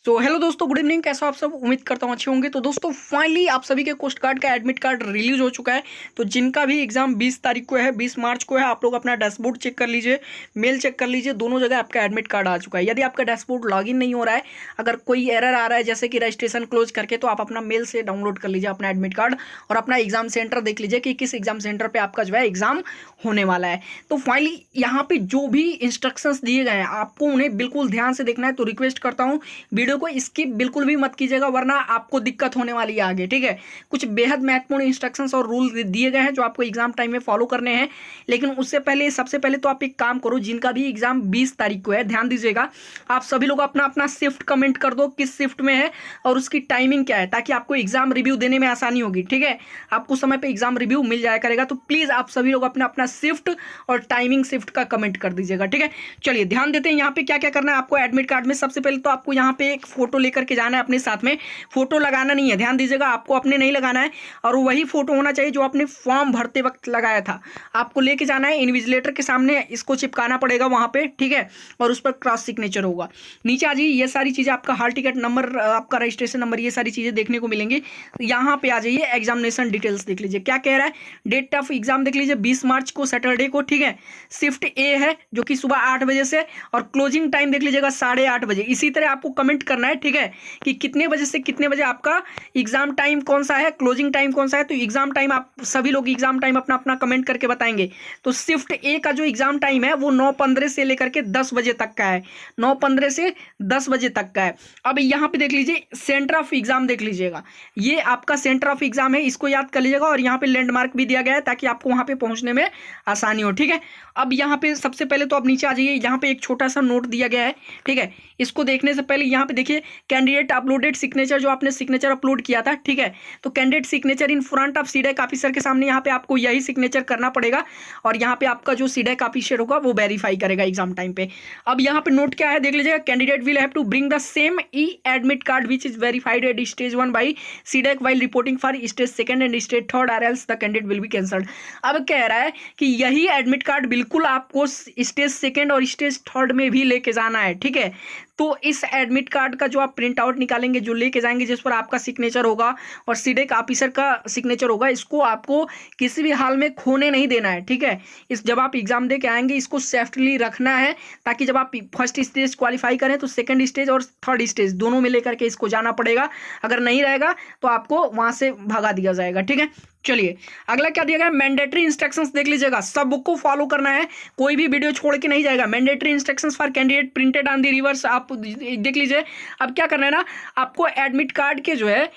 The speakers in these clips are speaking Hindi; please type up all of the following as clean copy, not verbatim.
तो हेलो दोस्तों, गुड इवनिंग। कैसे हो आप सब? उम्मीद करता हूँ अच्छे होंगे। तो दोस्तों फाइनली आप सभी के कोस्ट गार्ड का एडमिट कार्ड रिलीज हो चुका है। तो जिनका भी एग्जाम 20 तारीख को है, 20 मार्च को है, आप लोग अपना डैशबोर्ड चेक कर लीजिए, मेल चेक कर लीजिए, दोनों जगह आपका एडमिट कार्ड आ चुका है। यदि आपका डैशबोर्ड लॉगिन नहीं हो रहा है, अगर कोई एरर आ रहा है जैसे कि रजिस्ट्रेशन क्लोज करके, तो आप अपना मेल से डाउनलोड कर लीजिए अपना एडमिट कार्ड और अपना एग्जाम सेंटर देख लीजिए कि किस एग्जाम सेंटर पर आपका जो है एग्जाम होने वाला है। तो फाइनली यहाँ पे जो भी इंस्ट्रक्शंस दिए गए हैं आपको उन्हें बिल्कुल ध्यान से देखना है। तो रिक्वेस्ट करता हूँ वीडियो को स्किप बिल्कुल भी मत कीजिएगा, वरना आपको दिक्कत होने वाली है आगे। ठीक है, कुछ बेहद महत्वपूर्ण इंस्ट्रक्शंस और रूल दिए गए हैं जो आपको एग्जाम टाइम में फॉलो करने हैं। लेकिन उससे पहले सबसे पहले तो आप एक काम करो, जिनका भी एग्जाम 20 तारीख को है, ध्यान दीजिएगा, आप सभी लोग अपना अपना शिफ्ट कमेंट कर दो, किस शिफ्ट में है और उसकी टाइमिंग क्या है, ताकि आपको एग्जाम रिव्यू देने में आसानी होगी। ठीक है, आपको समय पे एग्जाम रिव्यू मिल जाया करेगा। तो प्लीज आप सभी लोग अपना अपना शिफ्ट और टाइमिंग शिफ्ट का कमेंट कर दीजिएगा। ठीक है, चलिए ध्यान देते हैं यहाँ पे क्या क्या करना है आपको एडमिट कार्ड में। सबसे पहले तो आपको यहाँ पे एक फोटो लेकर के जाना है अपने साथ में। फोटो लगाना नहीं है, ध्यान दीजिएगा, आपको अपने नहीं लगाना है, और वही फोटो होना चाहिए जो आपने फॉर्म भरते वक्त लगाया था। आपको लेके जाना है इन्विजिलेटर के सामने, इसको चिपकाना पड़ेगा वहां पे। ठीक है, और उस पर क्रॉस सिग्नेचर होगा। नीचे आ जाइए, ये सारी चीजें, आपका हॉल टिकट नंबर, आपका रजिस्ट्रेशन नंबर, ये सारी चीजें देखने को मिलेंगी। यहाँ पे आ जाइए, एग्जामिनेशन डिटेल्स देख लीजिए क्या कह रहा है। डेट ऑफ एग्जाम देख लीजिए, 20 मार्च को सैटरडे को। ठीक है, शिफ्ट ए है जो कि सुबह 8 बजे से, और क्लोजिंग टाइम देख लीजिएगा 8:30 बजे। इसी तरह आपको कमेंट करना है। ठीक है, कि कितने बजे से कितने बजे आपका एग्जाम टाइम कौन सा है, क्लोजिंग टाइम कौन सा है। तो एग्जाम टाइम आप सभी लोग एग्जाम टाइम अपना अपना कमेंट करके बताएंगे। तो शिफ्ट ए का जो एग्जाम टाइम है वो 9:15 से लेकर के 10 बजे तक का है, 9:15 से 10 बजे तक का है। अब यहाँ पे देख लीजिए, सेंटर ऑफ एग्जाम देख लीजिएगा, ये आपका सेंटर ऑफ एग्जाम है, इसको याद कर लीजिएगा। और यहाँ पे लैंडमार्क भी दिया गया है ताकि आपको वहां पे पहुंचने में आसानी हो। ठीक है, अब यहाँ पे सबसे पहले तो आप नीचे आ जाइए, यहाँ पे एक छोटा सा नोट दिया गया है। ठीक है, इसको देखने से पहले यहाँ पे देखिए, कैंडिडेट अपलोडेड सिग्नेचर, जो आपने सिग्नेचर अपलोड किया था। ठीक है, तो candidate signature in front of CDAC officer के सामने, यहाँ पे आपको यही सिग्नेचर करना पड़ेगा, और यहाँ पे आपका जो सीडेक ऑफिसर होगा वो वेरीफाई करेगा एग्जाम टाइम पे। अब यहाँ पे नोट क्या है देख लीजिएगा, candidate will have to bring the same e admit card which is verified at stage 1 by CDAC while reporting for stage 2 and stage 3 or else the candidate will be cancelled. अब कह रहा है कि यही एडमिट कार्ड बिल्कुल आपको स्टेज 2 और स्टेज 3 में भी लेके जाना है। ठीक है, तो इस एडमिट कार्ड का जो आप प्रिंट आउट निकालेंगे, जो लेके जाएंगे, जिस पर आपका सिग्नेचर होगा और सीडेक ऑफिसर का सिग्नेचर होगा, इसको आपको किसी भी हाल में खोने नहीं देना है। ठीक है, इस जब आप एग्जाम दे के आएंगे इसको सेफ्टली रखना है, ताकि जब आप फर्स्ट स्टेज क्वालिफाई करें तो सेकंड स्टेज और थर्ड स्टेज दोनों में लेकर के इसको जाना पड़ेगा। अगर नहीं रहेगा तो आपको वहां से भगा दिया जाएगा। ठीक है, चलिए अगला क्या दिया गया, मैंडेटरी इंस्ट्रक्शंस देख लीजिएगा, सबको फॉलो करना है, कोई भी वीडियो छोड़ के नहीं जाएगा। Mandatory instructions for candidate printed on the reverse, आप देख लीजिए। अब क्या करना है ना, आपको एडमिट कार्ड के जो है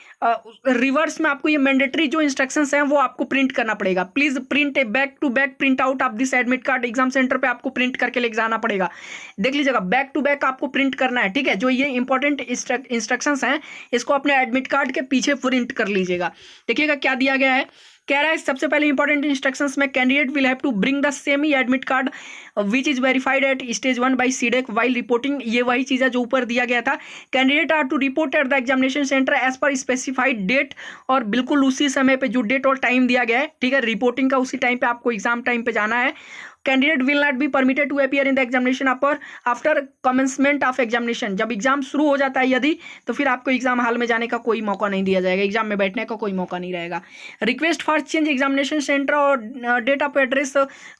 रिवर्स में आपको ये मैंडेटरी जो इंस्ट्रक्शंस हैं वो आपको प्रिंट करना पड़ेगा। Please print a back to back print out of this admit card, exam centre पे आपको प्रिंट करके लेके जाना पड़ेगा। देख लीजिएगा, बैक टू बैक आपको प्रिंट करना है। ठीक है, जो ये इंपॉर्टेंट इंस्ट्रक्शंस हैं इसको अपने एडमिट कार्ड के पीछे प्रिंट कर लीजिएगा। देखिएगा क्या दिया गया है, कह रहा है सबसे पहले इंपॉर्टेंट इंस्ट्रक्शंस में, candidate will have to bring the same e admit card which is verified at stage 1 by CDAC while reporting. ये वही चीज है जो ऊपर दिया गया था। Candidate are to report at the examination centre as per specified date, और बिल्कुल उसी समय पे जो डेट और टाइम दिया गया है। ठीक है, रिपोर्टिंग का उसी टाइम पे आपको एग्जाम टाइम पे जाना है। Candidate will not be permitted to appear in the examination after commencement of examination. जब एग्जाम शुरू हो जाता है यदि, तो फिर आपको एग्जाम हॉल में जाने का कोई मौका नहीं दिया जाएगा, एग्जाम में बैठने का कोई मौका नहीं रहेगा। Request for change examination centre और डेट ऑफ एड्रेस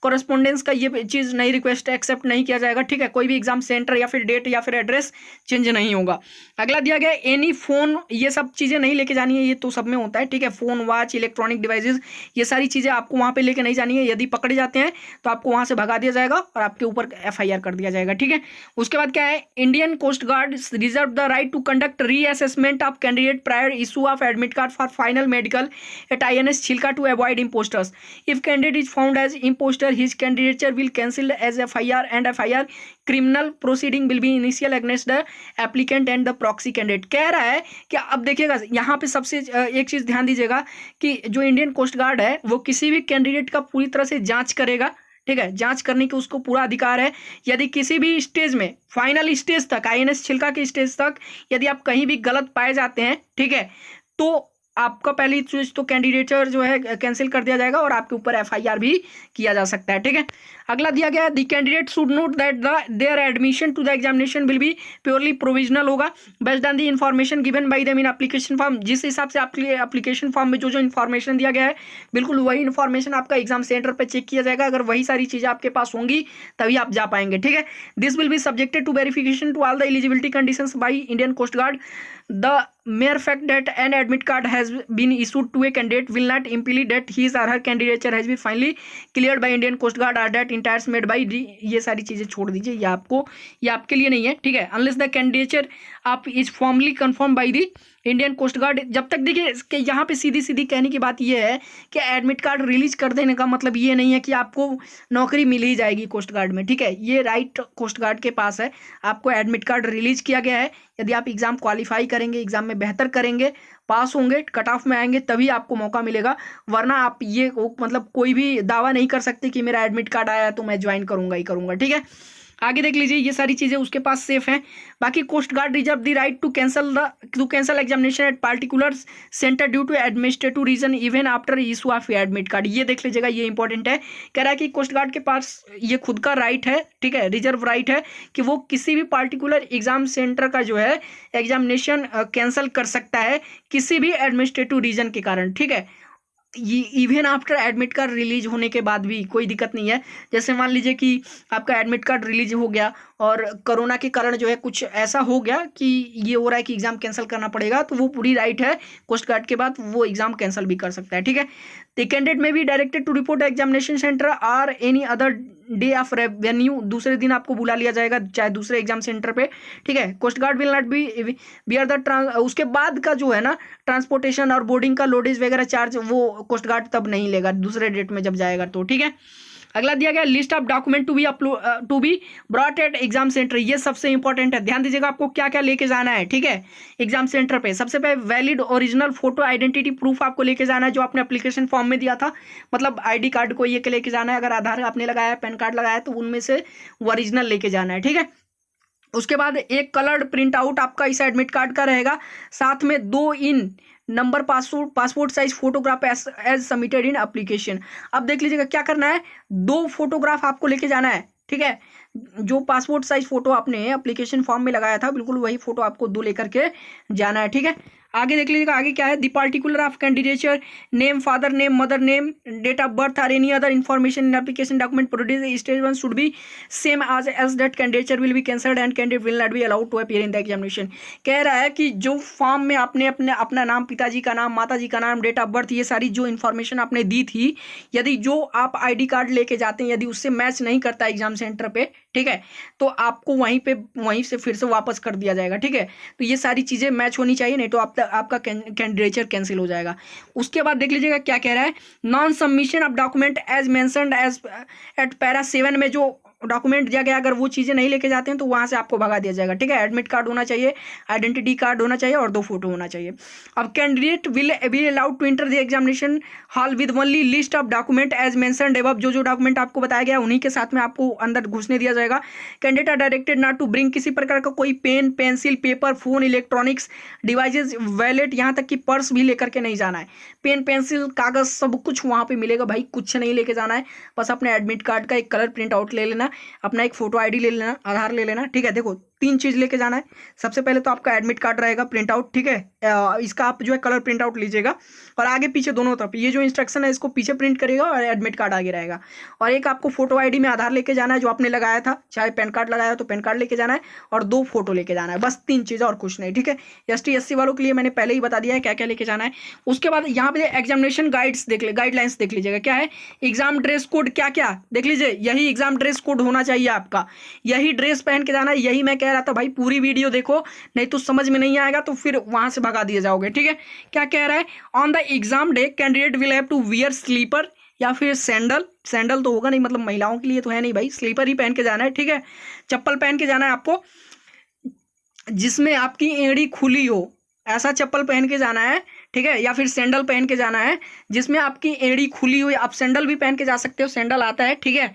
कॉरेस्पॉन्डेंस का ये चीज़ नहीं, रिक्वेस्ट एक्सेप्ट नहीं किया जाएगा। ठीक है, कोई भी एग्जाम सेंटर या फिर डेट या फिर एड्रेस चेंज नहीं होगा। अगला दिया गया, एनी फोन, ये सब चीज़ें नहीं लेके जानी है, ये तो सब में होता है। ठीक है, फोन, वॉच, इलेक्ट्रॉनिक डिवाइसेज, ये सारी चीज़ें आपको वहाँ पे लेके नहीं जानी है। यदि पकड़े जाते हैं तो आपको वहां से भगा दिया जाएगा और आपके ऊपर एफआईआर कर दिया जाएगा। ठीक है, उसके बाद क्या है, Indian coast guard reserve the right to conduct reassessment of candidate prior issue of admit card for final medical at INS Chilka to avoid impostors. If candidate is found as impostor his candidature will cancel as FIR and FIR criminal proceeding will be initial against the applicant and the proxy candidate. कह रहा है कि अब देखिएगा यहाँ पे सबसे एक चीज ध्यान दीजिएगा कि जो इंडियन कोस्ट गार्ड है वो किसी भी कैंडिडेट का पूरी तरह से जांच करेगा। ठीक है, जांच करने की उसको पूरा अधिकार है। यदि किसी भी स्टेज में, फाइनल स्टेज तक, INS छिलका के स्टेज तक यदि आप कहीं भी गलत पाए जाते हैं, ठीक है, तो आपका पहली चीज तो कैंडिडेचर जो है कैंसिल कर दिया जाएगा और आपके ऊपर एफआईआर भी किया जा सकता है। ठीक है, अगला दिया गया है the candidate should note that their admission to the examination will be purely provisional होगा based on the information given by them in application form. जिस हिसाब से आपके एप्लीकेशन फॉर्म में जो इन्फॉर्मेशन दिया गया है बिल्कुल वही इन्फॉर्मेशन आपका एग्जाम सेंटर पर चेक किया जाएगा। अगर वही सारी चीज़ें आपके पास होंगी तभी आप जा पाएंगे, ठीक है। This will be subjected to verification to all the eligibility conditions by Indian coast guard. The mere fact that an admit card has been issued to a candidate will not imply that his or her candidature has been finally cleared by Indian Coast Guard or that entires made by ये सारी चीज़ें छोड़ दीजिए, ये आपके लिए नहीं है, ठीक है। Unless the candidature आप is formally confirm by the Indian coast guard. जब तक देखिए कि यहाँ पे सीधी सीधी कहने की बात ये है कि एडमिट कार्ड रिलीज कर देने का मतलब ये नहीं है कि आपको नौकरी मिल ही जाएगी कोस्ट गार्ड में, ठीक है। ये राइट कोस्ट गार्ड के पास है, आपको एडमिट कार्ड रिलीज किया गया है। यदि आप एग्जाम क्वालिफाई करेंगे, एग्जाम में बेहतर करेंगे, पास होंगे, कट ऑफ में आएंगे, तभी आपको मौका मिलेगा। वरना आप ये मतलब कोई भी दावा नहीं कर सकते कि मेरा एडमिट कार्ड आया है तो मैं ज्वाइन करूंगा ही करूंगा, ठीक है। आगे देख लीजिए, ये सारी चीज़ें उसके पास सेफ हैं। बाकी coast guard reserve the right to cancel examination at particular centre due to administrative reason even after issue of admit card. ये देख लीजिएगा, ये इंपॉर्टेंट है। कह रहा है कि कोस्ट गार्ड के पास ये खुद का राइट है, ठीक है, रिजर्व राइट है कि वो किसी भी पार्टिकुलर एग्जाम सेंटर का जो है एग्जामिनेशन कैंसिल कर सकता है किसी भी एडमिनिस्ट्रेटिव रीजन के कारण, ठीक है। ये even after admit card release होने के बाद भी कोई दिक्कत नहीं है। जैसे मान लीजिए कि आपका एडमिट कार्ड रिलीज हो गया और कोरोना के कारण जो है कुछ ऐसा हो गया कि ये हो रहा है कि एग्जाम कैंसिल करना पड़ेगा, तो वो पूरी राइट है कोस्ट गार्ड के बाद, वो एग्जाम कैंसिल भी कर सकता है, ठीक है। The candidate may be directed to report examination centre और any other day of revenue. दूसरे दिन आपको बुला लिया जाएगा चाहे दूसरे एग्जाम सेंटर पे, ठीक है। Coast guard will not be bear the उसके बाद का जो है ना ट्रांसपोर्टेशन और बोर्डिंग का लोडेज वगैरह चार्ज वो कोस्ट गार्ड तब नहीं लेगा दूसरे डेट में जब जाएगा तो, ठीक है। अगला दिया गया list of document to be brought at exam centre. ये सबसे इंपॉर्टेंट है, ध्यान दीजिएगा आपको क्या क्या लेके जाना है, ठीक है। एग्जाम सेंटर पे सबसे पहले valid original photo identity proof आपको लेके जाना है जो आपने एप्लीकेशन फॉर्म में दिया था। मतलब आईडी कार्ड को ये लेके जाना है, अगर आधार आपने लगाया है, पैन कार्ड लगाया है तो उनमें से ओरिजिनल लेके जाना है, ठीक है। उसके बाद एक कलर्ड प्रिंट आउट आपका इस एडमिट कार्ड का रहेगा, साथ में 2 in number passport size photograph as submitted in application. अब देख लीजिएगा क्या करना है, 2 फोटोग्राफ आपको लेके जाना है, ठीक है। जो पासपोर्ट साइज फोटो आपने एप्लीकेशन फॉर्म में लगाया था बिल्कुल वही फोटो आपको 2 लेकर के जाना है, ठीक है। आगे देख लीजिएगा, आगे क्या है, the particular of candidature name, father name, mother name, date of birth और any other information in application document produce stage 1 should be same as that candidature will be cancelled and candidate will not be allowed to appear in the examination. कह रहा है कि जो फॉर्म में आपने अपना नाम, पिताजी का नाम, माताजी का नाम, डेट ऑफ बर्थ, ये सारी जो इन्फॉर्मेशन आपने दी थी, यदि जो आप आईडी कार्ड लेके जाते हैं यदि उससे मैच नहीं करता एग्जाम सेंटर पे, ठीक है, तो आपको वहीं से फिर से वापस कर दिया जाएगा, ठीक है। तो ये सारी चीज़ें मैच होनी चाहिए, नहीं तो आपका कैंडिडेचर कैंसिल हो जाएगा। उसके बाद देख लीजिएगा क्या कह रहा है, non submission of document as mentioned as at para 7 में जो डॉक्यूमेंट दिया गया, अगर वो चीज़ें नहीं लेके जाते हैं तो वहाँ से आपको भगा दिया जाएगा, ठीक है। एडमिट कार्ड होना चाहिए, आइडेंटिटी कार्ड होना चाहिए और 2 फोटो होना चाहिए। अब candidate will be allowed to enter the examination hall with only list of document as mentioned above. जो डॉक्यूमेंट आपको बताया गया उन्हीं के साथ में आपको अंदर घुसने दिया जाएगा। Candidate are directed not to bring किसी प्रकार का कोई pen, pencil, paper, phone, electronics devices, wallet, यहाँ तक कि पर्स भी लेकर के नहीं जाना है। पेन, पेंसिल, कागज सब कुछ वहाँ पे मिलेगा भाई, कुछ नहीं लेके जाना है। बस अपने एडमिट कार्ड का एक कलर प्रिंट आउट ले लेना, अपना एक फोटो आईडी ले लेना, आधार ले लेना, ठीक है। देखो 3 चीज़ लेके जाना है। सबसे पहले तो आपका एडमिट कार्ड रहेगा प्रिंट आउट, ठीक है, इसका आप जो है कलर प्रिंट आउट लीजिएगा और आगे पीछे दोनों तरफ ये जो इंस्ट्रक्शन है इसको पीछे प्रिंट करिएगा और एडमिट कार्ड आगे रहेगा। और एक आपको फोटो आईडी में आधार लेके जाना है जो आपने लगाया था, चाहे पैन कार्ड लगाया तो पैन कार्ड लेके जाना है और 2 फोटो लेके जाना है, बस 3 चीज़ और कुछ नहीं, ठीक है। ST SC वालों के लिए मैंने पहले ही बता दिया है क्या क्या लेके जाना है। उसके बाद यहाँ पे एग्जामिनेशन गाइडलाइंस देख लीजिएगा, क्या है एग्जाम ड्रेस कोड, क्या क्या देख लीजिए, यही एग्जाम ड्रेस कोड होना चाहिए आपका, यही ड्रेस पहन के जाना है। यही मैं कह रहा था भाई पूरी वीडियो देखो, नहीं तो समझ में नहीं आएगा तो फिर वहां से भगा दिए जाओगे, ठीक है। क्या कह रहा है, on the exam day candidate will have to wear slipper या फिर सैंडल तो होगा नहीं, मतलब महिलाओं के लिए तो है नहीं भाई, स्लीपर ही पहन के जाना है, ठीक है। चप्पल पहन के जाना है आपको जिसमें आपकी एड़ी खुली हो, ऐसा चप्पल पहन के जाना है, ठीक है। या फिर सैंडल पहन के जाना है जिसमें आपकी एड़ी खुली हो। आप सैंडल भी पहन के जा सकते हो, सैंडल आता है, ठीक है।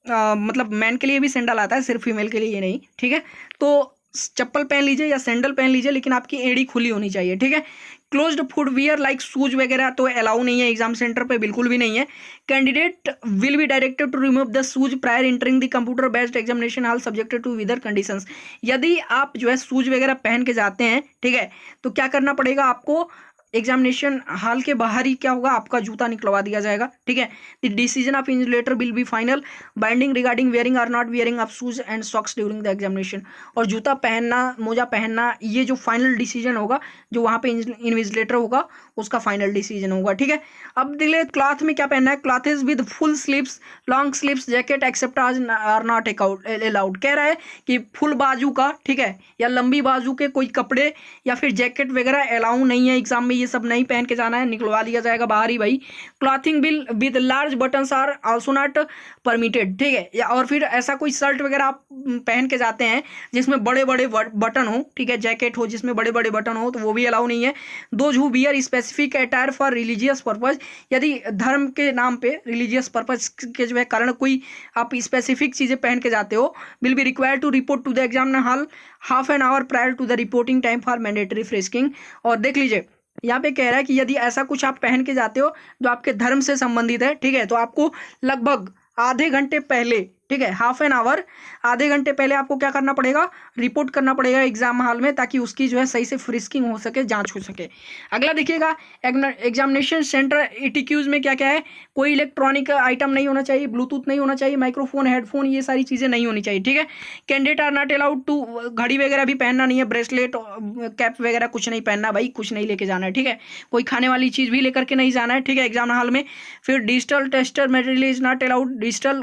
मतलब मैन के लिए भी सैंडल आता है, सिर्फ फीमेल के लिए ये नहीं, ठीक है। तो चप्पल पहन लीजिए या सैंडल पहन लीजिए लेकिन आपकी एड़ी खुली होनी चाहिए, ठीक है। क्लोज्ड फुटवियर लाइक शूज वगैरह तो अलाउ नहीं है एग्जाम सेंटर पे, बिल्कुल भी नहीं है। Candidate will be directed to remove the shoes prior entering the computer based examination hall subjected to weather conditions. यदि आप जो है शूज वगैरह पहन के जाते हैं, ठीक है, तो क्या करना पड़ेगा आपको, एग्जामिनेशन हॉल के बाहर ही क्या होगा, आपका जूता निकलवा दिया जाएगा, ठीक है। The decision of invigilator will be final binding regarding wearing और not wearing of shoes and socks during the examination. और जूता पहनना, मोजा पहनना, ये जो फाइनल डिसीजन होगा, जो वहाँ पे इन्विजिलेटर होगा उसका फाइनल डिसीजन होगा, ठीक है। अब देख ले क्लॉथ में क्या पहनना है, clothes with full sleeves, long sleeves, jacket except are not allowed. कह रहा है कि फुल बाजू का, ठीक है, या लंबी बाजू के कोई कपड़े या फिर जैकेट वगैरह अलाउ नहीं है एग्जाम में, ये सब नहीं पहन के जाना है, निकलवा दिया जाएगा बाहर ही भाई। Clothing will with large buttons are also not permitted, ठीक है। या और फिर ऐसा कोई शर्ट वगैरह आप पहन के जाते हैं जिसमें बड़े बड़े बटन हो, ठीक है, जैकेट हो जिसमें बड़े बड़े बटन हो, तो वो भी अलाउ नहीं है। Those who wear specific attire for religious purpose, यदि धर्म के नाम पे, रिलीजियस पर्पज के जो है कारण कोई आप स्पेसिफिक चीज़ें पहन के जाते हो, will be required to report to the examiner hall half an hour prior to the reporting time for mandatory frisking. और देख लीजिए यहाँ पे कह रहा है कि यदि ऐसा कुछ आप पहन के जाते हो जो आपके धर्म से संबंधित है, ठीक है, तो आपको लगभग आधे घंटे पहले, ठीक है, हाफ एन आवर, आधे घंटे पहले आपको क्या करना पड़ेगा, रिपोर्ट करना पड़ेगा एग्जाम हॉल में, ताकि उसकी जो है सही से फ्रिस्किंग हो सके, जांच हो सके। अगला देखिएगा, एग्जामिनेशन सेंटर ETQs में क्या क्या है, कोई इलेक्ट्रॉनिक आइटम नहीं होना चाहिए, ब्लूटूथ नहीं होना चाहिए, माइक्रोफोन, हेडफोन, ये सारी चीज़ें नहीं होनी चाहिए, ठीक है। Candidate are not allowed to, घड़ी वगैरह भी पहनना नहीं है, ब्रेसलेट, कैप वगैरह कुछ नहीं पहनना भाई, कुछ नहीं लेके जाना है, ठीक है। कोई खाने वाली चीज़ भी लेकर के नहीं जाना है, ठीक है, एग्जाम हॉल में। फिर digital tester material is not allowed,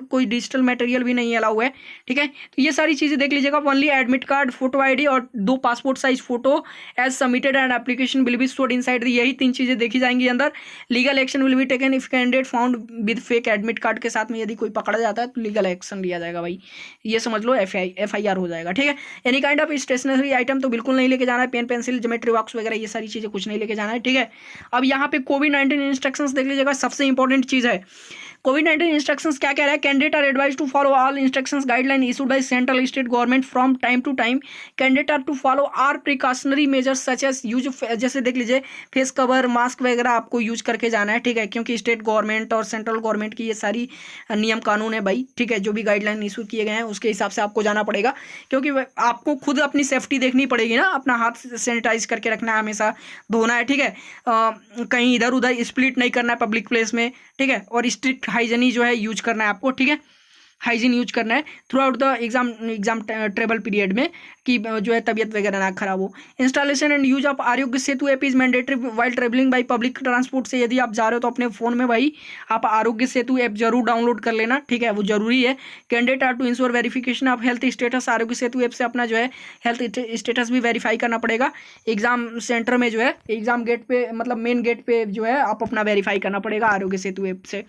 कोई डिजिटल मटेरियल भी नहीं अलाउ है, ठीक है। तो ये सारी चीजें देख लीजिएगा। Only admit card, photo ID और 2 passport size photo as submitted and application will be stored inside, यही 3 चीजें देखी जाएंगी अंदर। Legal action will be taken if candidate found with fake admit card के साथ में यदि कोई पकड़ा जाता है तो लीगल एक्शन लिया जाएगा भाई, ये समझ लो, FIR हो जाएगा, ठीक है। Any kind of stationery item तो बिल्कुल नहीं लेके जाना है, पेन पेंसिल ज्योमेट्री बॉक्स वगैरह ये सारी चीजें कुछ नहीं लेके जाना है, ठीक है। अब यहाँ पे कोविड-19 इंस्ट्रक्शंस देख लीजिएगा, सबसे इंपॉर्टेंट चीज है। कोविड-19 इंस्ट्रक्शंस क्या कह रहा है, candidate are advise to follow all instructions guideline issued by central state government from time to time. Candidate are to follow are precautionary measures such as use, जैसे देख लीजिए फेस कवर, मास्क वगैरह आपको यूज करके जाना है, ठीक है, क्योंकि स्टेट गवर्नमेंट और सेंट्रल गवर्नमेंट की ये सारी नियम कानून है भाई, ठीक है, जो भी गाइडलाइन इशू किए गए हैं उसके हिसाब से आपको जाना पड़ेगा, क्योंकि आपको खुद अपनी सेफ्टी देखनी पड़ेगी ना, अपना हाथ सैनिटाइज करके रखना है, हमेशा धोना है, ठीक है, कहीं इधर उधर स्प्लिट नहीं करना है पब्लिक प्लेस में, ठीक है, और स्ट्रिक्ट हाइजीन जो है यूज करना है आपको, ठीक है, हाइजीन यूज करना है through out the exam travel period में, कि जो है तबीयत वगैरह ना खराब हो। Installation and use of Aarogya Setu app is mandatory while travelling by public transport से, यदि आप जा रहे हो तो अपने फोन में भाई आप आरोग्य सेतु ऐप जरूर डाउनलोड कर लेना, ठीक है, वो जरूरी है। Candidate are to ensure verification of health status, Aarogya Setu app से अपना जो है हेल्थ स्टेटस भी वेरीफाई करना पड़ेगा एग्जाम सेंटर में, जो है एग्जाम गेट पे, मतलब मेन गेट पे जो है आप अपना वेरीफाई करना पड़ेगा आरोग्य सेतु ऐप से।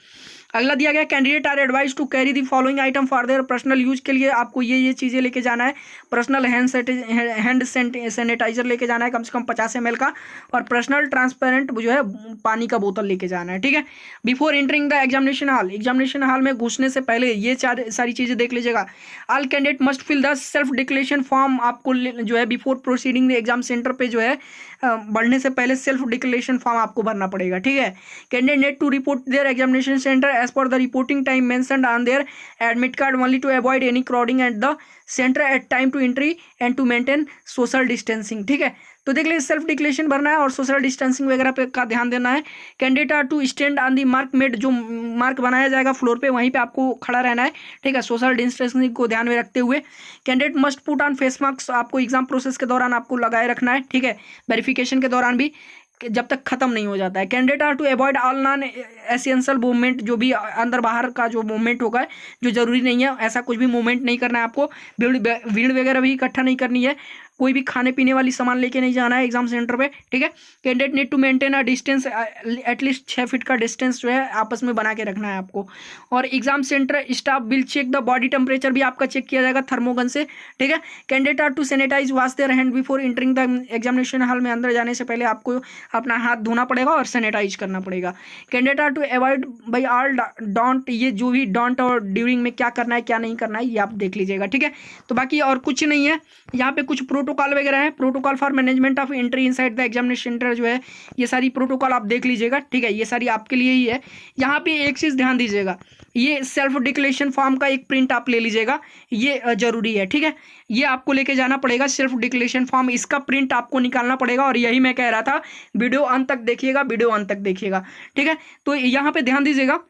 अगला दिया गया, candidate are advise to carry the following item for their personal use, के लिए आपको ये चीज़ें लेके जाना है। पर्सनल हैंड सैनिटाइजर लेके जाना है कम से कम 50 ml का, और पर्सनल ट्रांसपेरेंट जो है पानी का बोतल लेके जाना है, ठीक है। Before entering the examination hall, examination hall में घुसने से पहले ये सारी चीज़ें देख लीजिएगा। All candidate must fill the self declaration form, आपको जो है before proceeding the exam centre पे जो है बढ़ने से पहले सेल्फ डिक्लेरेशन फॉर्म आपको भरना पड़ेगा, ठीक है। Candidate need to report their examination centre as per the reporting time mentioned on their admit card only to avoid any crowding at the center at time to entry and to maintain social distancing, ठीक है। तो देख लीजिए सेल्फ डिक्लेरेशन भरना है और सोशल डिस्टेंसिंग वगैरह पे का ध्यान देना है। Candidate are to stand on the mark made, जो मार्क बनाया जाएगा फ्लोर पे वहीं पे आपको खड़ा रहना है, ठीक है, सोशल डिस्टेंसिंग को ध्यान में रखते हुए। Candidate must put on face mask, आपको एग्जाम प्रोसेस के दौरान आपको लगाए रखना है, ठीक है, वेरिफिकेशन के दौरान भी, जब तक खत्म नहीं हो जाता है। Candidate are to avoid all non essential movement, जो भी अंदर बाहर का जो मूवमेंट होगा जो जरूरी नहीं है, ऐसा कुछ भी मूवमेंट नहीं करना है आपको। भीड़ वगैरह भी इकट्ठा नहीं करनी है, कोई भी खाने पीने वाली सामान लेके नहीं जाना है एग्जाम सेंटर पे, ठीक है। Candidate need to maintain a distance, at least 6 feet का डिस्टेंस जो है आपस में बना के रखना है आपको। और exam centre staff will check the body temperature, भी आपका चेक किया जाएगा थर्मोगन से, ठीक है। Candidate are to sanitise wash their hand before entering the examination hall, में अंदर जाने से पहले आपको अपना हाथ धोना पड़ेगा और सैनिटाइज करना पड़ेगा। Candidate are to avoid by all don't, ये जो भी डोंट और ड्यूरिंग में क्या करना है क्या नहीं करना है ये आप देख लीजिएगा, ठीक है। तो बाकी और कुछ नहीं है यहाँ पे, कुछ प्रोटोकॉल वगैरह है, protocol for management of entry inside the examination centre जो है, ये सारी प्रोटोकॉल आप देख लीजिएगा, ठीक है, ये सारी आपके लिए ही है। यहाँ पे एक चीज़ ध्यान दीजिएगा, ये सेल्फ डिक्लेरेशन फॉर्म का एक प्रिंट आप ले लीजिएगा, ये जरूरी है, ठीक है, ये आपको लेके जाना पड़ेगा सेल्फ डिक्लेरेशन फॉर्म, इसका प्रिंट आपको निकालना पड़ेगा। और यही मैं कह रहा था, वीडियो अंत तक देखिएगा, वीडियो अंत तक देखिएगा, ठीक है। तो यहाँ पे ध्यान दीजिएगा,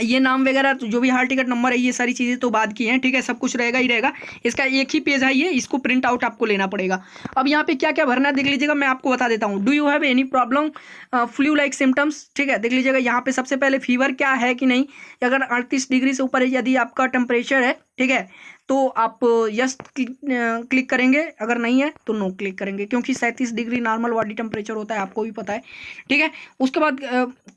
ये नाम वगैरह जो भी हाल टिकट नंबर है, ये सारी चीज़ें तो बात की हैं, ठीक है, सब कुछ रहेगा ही रहेगा। इसका एक ही पेज है ये, इसको प्रिंट आउट आपको लेना पड़ेगा। अब यहाँ पे क्या क्या भरना है देख लीजिएगा, मैं आपको बता देता हूँ। Do you have any problem flu like symptoms, ठीक है, देख लीजिएगा यहाँ पे सबसे पहले फीवर क्या है कि नहीं, अगर 38 डिग्री से ऊपर है यदि आपका टेम्परेचर है, ठीक है, तो आप यस क्लिक करेंगे, अगर नहीं है तो नो क्लिक करेंगे, क्योंकि 37 डिग्री नॉर्मल बॉडी टेम्परेचर होता है, आपको भी पता है, ठीक है। उसके बाद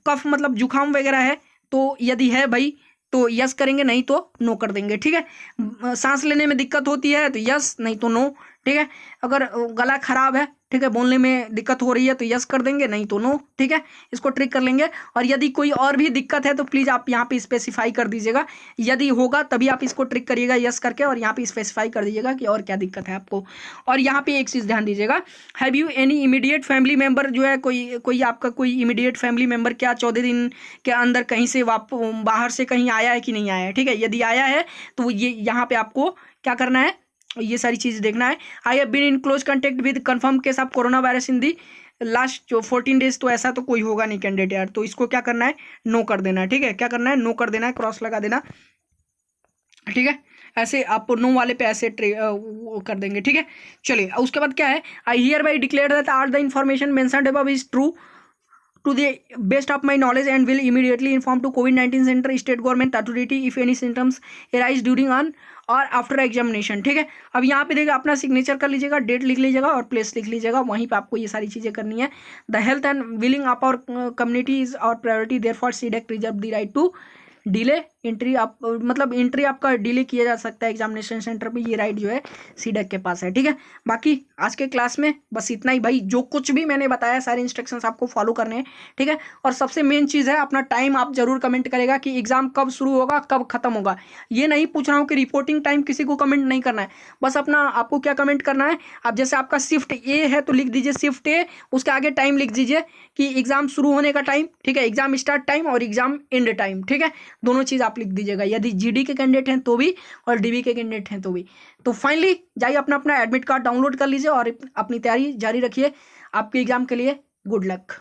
कफ मतलब जुकाम वगैरह है, तो यदि है भाई तो यस करेंगे, नहीं तो नो कर देंगे, ठीक है। सांस लेने में दिक्कत होती है तो यस, नहीं तो नो, ठीक है। अगर गला खराब है, ठीक है, बोलने में दिक्कत हो रही है तो यस कर देंगे, नहीं तो नो, ठीक है, इसको ट्रिक कर लेंगे। और यदि कोई और भी दिक्कत है तो प्लीज़ आप यहाँ पे स्पेसिफाई कर दीजिएगा, यदि होगा तभी आप इसको ट्रिक करिएगा यस करके, और यहाँ पे स्पेसिफाई कर दीजिएगा कि और क्या दिक्कत है आपको। और यहाँ पे एक चीज़ ध्यान दीजिएगा, have you any immediate family member, जो है कोई आपका कोई इमीडिएट फैमिली मेम्बर क्या 14 दिन के अंदर कहीं से बाहर से कहीं आया है कि नहीं आया है, ठीक है, यदि आया है तो ये यहाँ पे आपको क्या करना है, ये सारी चीज़ देखना है। I have been in close contact with confirm case of corona virus in the last जो 14 डेज, तो ऐसा तो कोई होगा नहीं कैंडिडेट यार, तो इसको क्या करना है, नो कर देना है, ठीक है, क्या करना है, नो कर देना है, क्रॉस लगा देना, ठीक है, ऐसे आप नो वाले पे ऐसे कर देंगे, ठीक है। चलिए उसके बाद क्या है, I hear by declare that all the information mentioned above is true to the best of my knowledge and will immediately inform to COVID-19 center state government authority if any symptoms arise during on और आफ्टर एग्जामिनेशन, ठीक है। अब यहाँ पे देखिए अपना सिग्नेचर कर लीजिएगा, डेट लिख लीजिएगा और प्लेस लिख लीजिएगा, वहीं पे आपको ये सारी चीज़ें करनी है। The health and wellbeing of our community is our priority, therefore CDAC reserve the right to delay entry, आप मतलब एंट्री आपका डिले किया जा सकता है एग्जामिनेशन सेंटर पे, ये राइट जो है सीडेक के पास है, ठीक है। बाकी आज के क्लास में बस इतना ही भाई, जो कुछ भी मैंने बताया सारे इंस्ट्रक्शंस आपको फॉलो करने हैं, ठीक है। और सबसे मेन चीज़ है अपना टाइम आप जरूर कमेंट करेगा कि एग्जाम कब शुरू होगा कब खत्म होगा। ये नहीं पूछ रहा हूँ कि रिपोर्टिंग टाइम किसी को कमेंट नहीं करना है, बस अपना आपको क्या कमेंट करना है, आप जैसे आपका शिफ्ट ए है तो लिख दीजिए शिफ्ट ए, उसके आगे टाइम लिख दीजिए कि एग्जाम शुरू होने का टाइम, ठीक है, एग्जाम स्टार्ट टाइम और एग्जाम एंड टाइम, ठीक है, दोनों चीज़ आप लिख दीजिएगा, यदि जीडी के कैंडिडेट हैं तो भी और डीबी के कैंडिडेट हैं तो भी। तो फाइनली जाइए अपना एडमिट कार्ड डाउनलोड कर लीजिए और अपनी तैयारी जारी रखिए, आपके एग्जाम के लिए गुड लक।